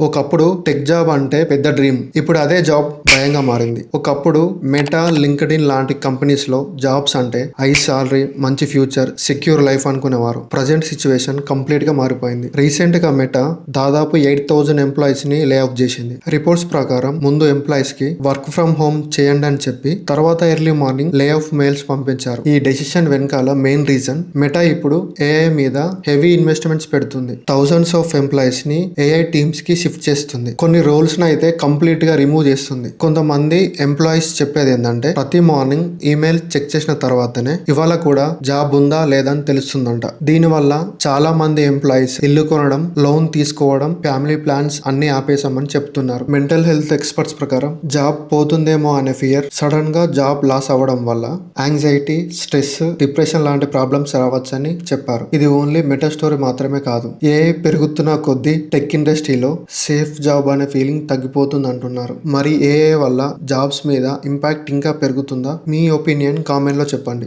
ఒకప్పుడు tech job అంటే పెద్ద డ్రీమ్. ఇప్పుడు అదే జాబ్ భయంగా మారింది. ఒకప్పుడు మెటా, లింక్డ్ఇన్ లాంటి కంపెనీస్ లో జాబ్స్ అంటే హై సాలరీ, మంచి ఫ్యూచర్, సెక్యూర్ లైఫ్ అనుకునేవారు. ప్రజెంట్ సిచ్యువేషన్ కంప్లీట్ గా మారిపోయింది. రీసెంట్ గా మెటా దాదాపు 8,000 ఎంప్లాయీస్ ని లే ఆఫ్ చేసింది. రిపోర్ట్స్ ప్రకారం ముందు ఎంప్లాయీస్ కి వర్క్ ఫ్రమ్ హోమ్ చేయండి అని చెప్పి తర్వాత early morning lay off mails పంపించారు. ఈ డెసిషన్ వెనకాల మెయిన్ రీజన్ మెటా ఇప్పుడు ఏఐ మీద హెవీ ఇన్వెస్ట్మెంట్స్ పెడుతుంది. థౌసండ్స్ ఆఫ్ ఎంప్లాయీస్ ని ఏఐ టీమ్స్ కి షిఫ్ట్ చేస్తుంది. కొన్ని రోల్స్ ని అయితే కంప్లీట్ గా రిమూవ్ చేస్తుంది. కొంతమంది ఎంప్లాయీస్ చెప్పేది ఏంటంటే ప్రతి మార్నింగ్ ఈమెయిల్ చెక్ చేసిన తర్వాతనే ఇవాళ కూడా జాబ్ ఉందా లేదా అని తెలుస్తుందంట. దీని వల్ల చాలా మంది ఎంప్లాయీస్ ఇల్లు కొనడం, లోన్ తీసుకోవడం, ఫ్యామిలీ ప్లాన్స్ అన్ని ఆపేసామని చెప్తున్నారు. మెంటల్ హెల్త్ ఎక్స్పర్ట్స్ ప్రకారం జాబ్ పోతుందేమో అనే ఫియర్, సడన్ గా జాబ్ లాస్ అవ్వడం వల్ల యాంగ్జైటీ, స్ట్రెస్, డిప్రెషన్ లాంటి ప్రాబ్లమ్స్ రావచ్చని చెప్పారు. ఇది ఓన్లీ మెటా స్టోరీ మాత్రమే కాదు. ఏఐ పెరుగుతున్న కొద్దీ టెక్ ఇండస్ట్రీలో సేఫ్ జాబ్ అనే ఫీలింగ్ తగ్గిపోతుంది అంటున్నారు. మరి ఏఐ వల్ల జాబ్స్ మీద ఇంపాక్ట్ ఇంకా పెరుగుతుందా? మీ ఒపీనియన్ కామెంట్ లో చెప్పండి.